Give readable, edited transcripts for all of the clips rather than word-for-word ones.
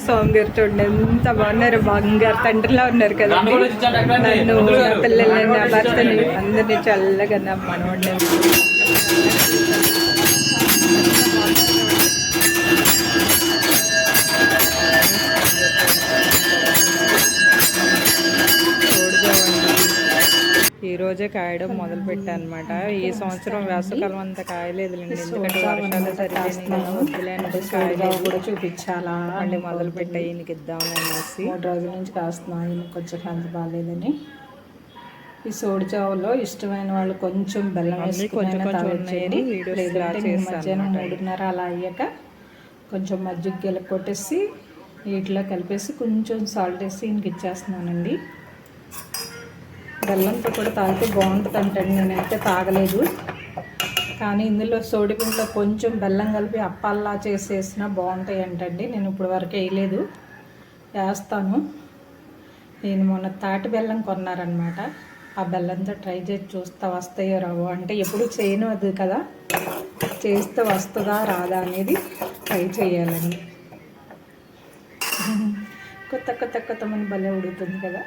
స్వామి గారు చూడండి ఎంత బాగున్నారు, బంగారు తండ్రిలా ఉన్నారు కదా. నన్ను నా పిల్లల్ని నా భర్తని అందరినీ చల్లగా నా మనవాడిని ఈరోజే కాయడం మొదలు పెట్టా అనమాట. ఈ సంవత్సరం వేసవకాలం అంతా కాయలేదులేండి, ఎందుకంటే వర్షాలు సరిపోయినాయి. కాయలు కూడా చూపించాలా మళ్ళీ మొదలు పెట్టా ఈయనకి ఇద్దామని అనేసి 3 రోజుల నుంచి కాస్తున్నాను. ఈయన కొంచెం హెల్త్ బాగాలేదని. ఈ సోడి చావులో ఇష్టమైన వాళ్ళు కొంచెం బెల్లం వేసుకుని తాగొచ్చేయండి. మధ్యాహ్నం 3:30 అలా అయ్యాక కొంచెం మజ్జిగ గిల కొట్టేసి వీటిలో కలిపేసి కొంచెం సాల్ట్ వేసి ఈయనకి ఇచ్చేస్తున్నానండి. బెల్లంతో కూడా తాగితే బాగుంటుంది అంటండి. నేనైతే తాగలేదు, కానీ ఇందులో సోడిపిండిలో కొంచెం బెల్లం కలిపి అప్పాల్లా చేసేసినా బాగుంటాయి అంటండి. నేను ఇప్పుడు వరకు వేయలేదు, వేస్తాను. నేను మొన్న తాటి బెల్లం కొన్నారనమాట. ఆ బెల్లంతో ట్రై చేసి చూస్తా వస్తాయో రావో, అంటే ఎప్పుడు చేయను అది కదా, చేస్తే వస్తుందా రాదా అనేది ట్రై చేయాలండి. కొత్త మంది భలే ఉడుకుతుంది కదా.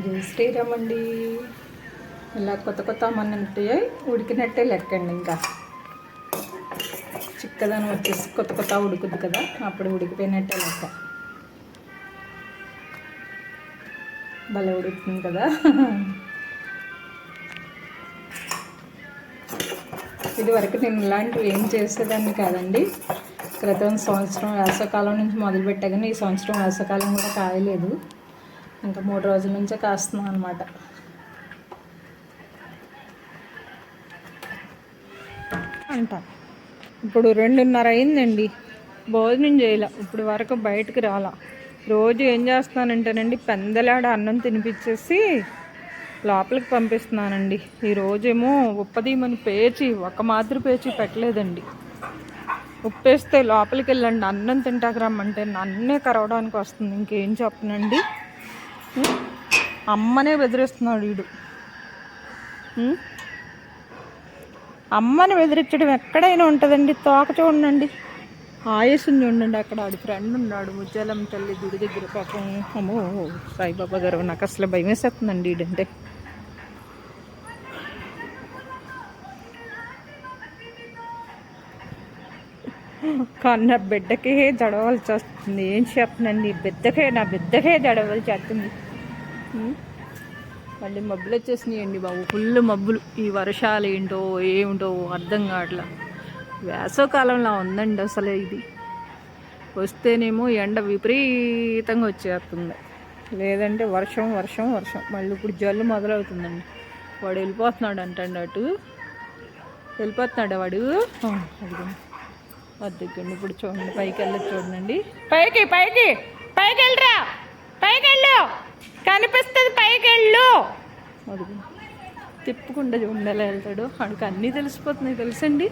జై శ్రీరామ్ అండి. ఇలా కొత్త అమ్మన్నట్టే ఉడికినట్టే లెక్కండి. ఇంకా చిక్కదనం వచ్చేసి కొత్త ఉడుకుద్ది కదా, అప్పుడు ఉడికిపోయినట్టే లెక్క. భలే ఉడుకుతుంది కదా. ఇది వరకు నేను ఇలాంటివి ఏం చేసేదాన్ని కాదండి. క్రితం సంవత్సరం వేసవకాలం నుంచి మొదలుపెట్టా, కానీ ఈ సంవత్సరం వేసవకాలం కూడా కాయలేదు. ఇంకా 3 రోజుల నుంచే కాస్తున్నాం అనమాట. అంట ఇప్పుడు 2:30 అయిందండి, భోజనం చేయాల. ఇప్పుడు వరకు బయటకు రాలా. రోజు ఏం చేస్తున్నానంటేనండి, పెందలాడ అన్నం తినిపించేసి లోపలికి పంపిస్తున్నానండి. ఈరోజేమో ఉప్పదీమని పేచి ఒక మాదిరి పేచి పెట్టలేదండి. ఉప్పేస్తే లోపలికి వెళ్ళండి అన్నం తింటాక రమ్మంటే నన్నే కరవడానికి వస్తుంది. ఇంకేం చెప్పనండి, అమ్మనే బెదిరిస్తున్నాడు వీడు. అమ్మని బెదిరించడం ఎక్కడైనా ఉంటుందండి. తోక చూడండి, ఆయుస్సుని చూడండి. అక్కడ ఆడి ఫ్రెండ్ ఉన్నాడు, ముత్యాలమ్మ తల్లి గుడి దగ్గర. పాపం అమ్మో సాయిబాబా గారు, నాకు అసలు భయం వేసేస్తుందండి వీడంటే. కన్న బిడ్డకే జడవలసి వస్తుంది. ఏం చెప్పనండి, నా బిడ్డకే జడవలసి వస్తుంది. మళ్ళీ మబ్బులు వచ్చేసినాయండి బాబు, ఫుల్ మబ్బులు. ఈ వర్షాలు ఏంటో ఏమిటో అర్థం కావట్లా. వేసవకాలంలో ఉందండి అసలు. ఇది వస్తేనేమో ఎండ విపరీతంగా వచ్చేస్తుంది, లేదంటే వర్షం. మళ్ళీ ఇప్పుడు జల్లు మొదలవుతుందండి. వాడు వెళ్ళిపోతున్నాడు అంటండి, అటు వెళ్ళిపోతున్నాడు వాడు. వద్దండి ఇప్పుడు చూడండి, పైకి వెళ్ళదు చూడండి. పైకి వెళ్ళరా, పైకి వెళ్ళు, కనిపిస్తుంది, పైకి వెళ్ళు. అది తిప్పుకుండా చూడండి ఎలా వెళ్తాడు. వాడికి అన్నీ తెలిసిపోతున్నాయి తెలుసండి.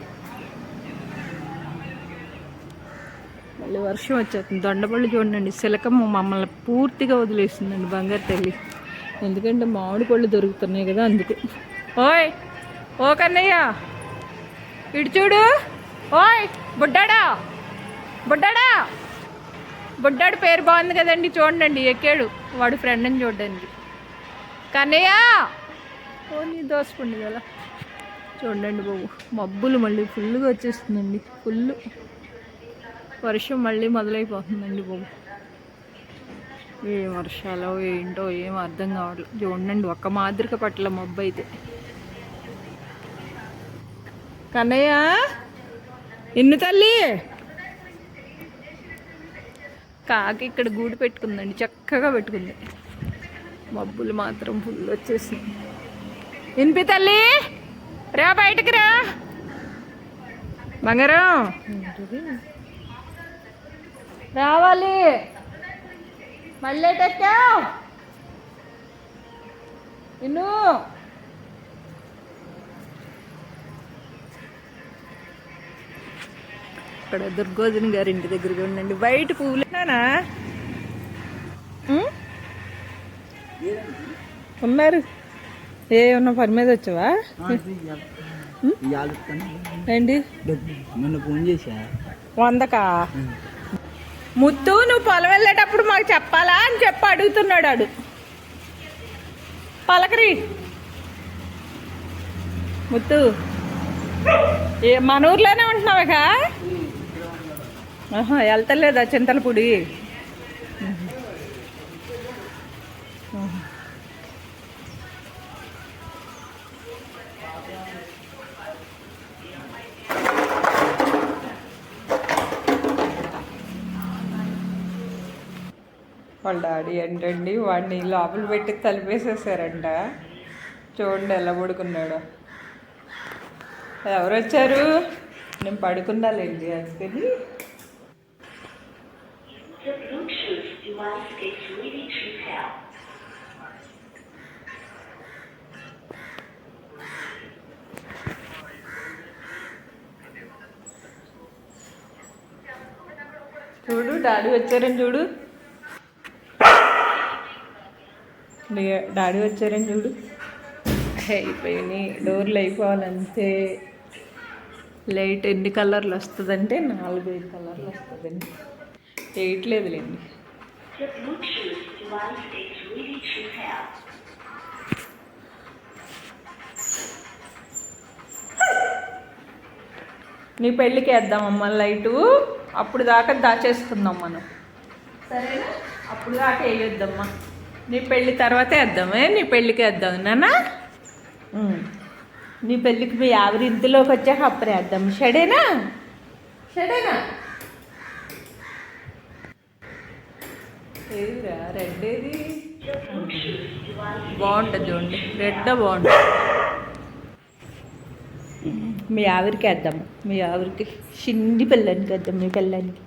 మళ్ళీ వర్షం వచ్చేస్తుంది. దొండపళ్ళు చూడండి, సిలకమ్మ మమ్మల్ని పూర్తిగా వదిలేస్తుందండి బంగారు తల్లి. ఎందుకంటే మామిడి పళ్ళు దొరుకుతున్నాయి కదా, అందుకు. ఓ కన్నయ్య ఇటు చూడు. ఓయ్ బుడ్డాడు పేరు బాగుంది కదండి, చూడండి ఎక్కాడు వాడు ఫ్రెండ్ని చూడండి. కన్నయ్య ఓ నీ దోసుకుంది కదా. చూడండి బాబు, మబ్బులు మళ్ళీ ఫుల్గా వచ్చేస్తుందండి. ఫుల్ వర్షం మళ్ళీ మొదలైపోతుందండి బాబు. ఏ వర్షాలో ఏంటో ఏం అర్థం కావట్లేదు. చూడండి ఒక్క మాదిరిక పట్ల మబ్బు అయితే. కన్నయ్య ఇన్ను తల్లి కాకి ఇక్కడ గూడు పెట్టుకుందండి, చక్కగా పెట్టుకుంది. మబ్బులు మాత్రం ఫుల్ వచ్చేసింది. ఇన్పి తల్లి రా, బయటకు రా బంగారం, రావాలి. మళ్ళీ టెక్కావు ఇన్ను. ఇక్కడ దుర్గోజన్ గారి ఇంటి దగ్గరగా ఉండండి. బయట పువ్వులేనా ఉన్నారు? ఏమన్నా పని మీద వచ్చావా ఏంటి? ఫోన్ చేసా 100కా? ముత్తు నువ్వు పొలం వెళ్ళేటప్పుడు మాకు చెప్పాలా అని చెప్పి అడుగుతున్నాడు ఆడు. పలకరి ముత్తు. మన ఊర్లోనే ఉంటున్నావుగా? వెళ్తలేదా చింతలపూడి? వాళ్ళ డాడీ ఏంటండి వాడిని లోపల పెట్టి తలిపేసేసారంట. చూడండి ఎలా పడుకున్నాడు. ఎవరు వచ్చారు? నేను పడుకున్నాలేండి అందుకని. చూడు డాడీ వచ్చారని చూడు, డాడీ వచ్చారని చూడు. అయిపోయినాయి, డోర్లు అయిపోవాలంతే. లైట్ ఎన్ని కలర్లు వస్తుందంటే 4-5 కలర్లు వస్తుందండి. వేయట్లేదులేండి. నీ పెళ్ళికి వేద్దామమ్మా లైటు. అప్పుడు దాకా దాచేసుకుందాం మనం, సరేనా? అప్పుడు దాకా వేయొద్దమ్మా. నీ పెళ్ళి తర్వాతే వేద్దామే. నీ పెళ్ళికి వేద్దాం నాన్న. నీ పెళ్ళికి మీ ఆవిరి ఇంటిలోకి వచ్చాక అప్పుడే వేద్దాం. షడేనా? షడేనా? ఏదిరా రెడ్? ఏది బాగుంటుంది చూడండి, రెడ్ బాగుంటుంది. మీ ఆవిరికి వేద్దాము. మీ ఆవిరికి చిన్ని పిల్లానికి వేద్దాం. మీ పిల్లానికి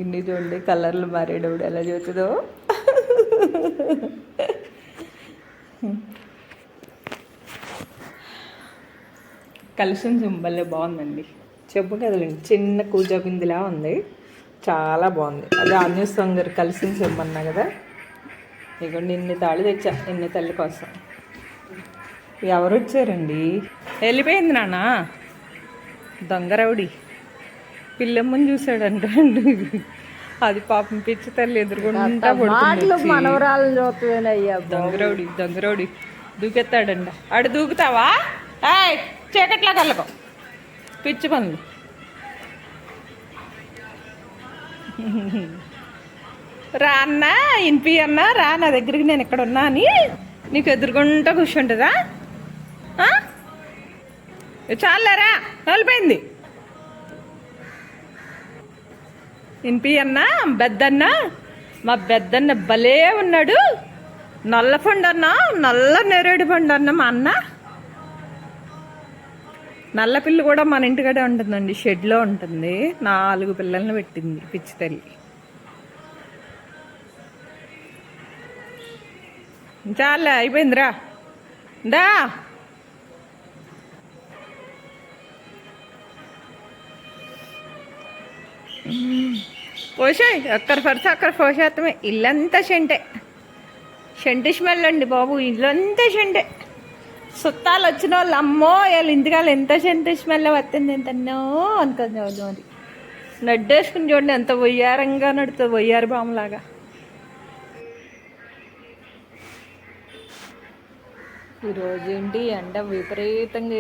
ఇన్ని చూడండి కలర్లు మారేటప్పుడు ఎలా చూస్తుందో. కలిసిన సింబల్ బాగుందండి. చెప్పు కదలండి, చిన్న కూజా బిందిలా ఉంది, చాలా బాగుంది. అది ఆంజనేయ స్వామి గారు కలిసిన సింబన్నా కదా. ఇదిగోండి ఇన్ని తాళి తెచ్చా, ఇన్ని తల్లి కోసం. ఎవరు వచ్చారండి? వెళ్ళిపోయింది నాన్న దొంగరవుడి. పిల్లమ్మని చూసాడంట. అది పాపం పిచ్చి తల్లి ఎదురుగుంటా పడుతుంది. మనవరాలు చూస్తున్నాయ్యా. దొంగరవుడి దొంగరవుడి దూకెత్తాడంట. ఆడు దూకుతావా? చీకట్లా కళ్ళకో పిచ్చి పనులు. రా అన్నా, ఇన్పి అన్నా, రా నా దగ్గరికి, నేను ఇక్కడ ఉన్నా అని నీకు ఎదురుగుంటా కూర్చుంటుందా? చాలారా వెళ్ళిపోయింది. ఇన్పి అన్నా, బెద్దన్నా, మా బెద్దన్న భలే ఉన్నాడు. నల్ల పండు అన్నా, నల్ల నేరేడు పండు అన్న మా అన్న. నల్ల పిల్లి కూడా మన ఇంటికాడే ఉంటుందండి, షెడ్లో ఉంటుంది. 4 పిల్లల్ని పెట్టింది పిచ్చి తల్లి. చాలా అయిపోయిందిరా, దా. పోసాయి అక్కడ పడితే అక్కడ పోసేత్తమే. ఇల్లంతా షెంటే, షెంటి స్మెల్ అండి బాబు. ఇల్లంతా షెంటే. చుట్టాలు వచ్చిన వాళ్ళు అమ్మో వాళ్ళ ఇంటికాళ్ళు ఎంత షెంటి స్మెల్ వస్తుంది ఎంతన్నో అనుకుంది. మరి నడ్డేసుకుని చూడండి ఎంత వయ్యారంగా నడుతుంది, వయ్యారు బామ్మలాగా. ఈరోజు ఏంటి ఎండ విపరీతంగా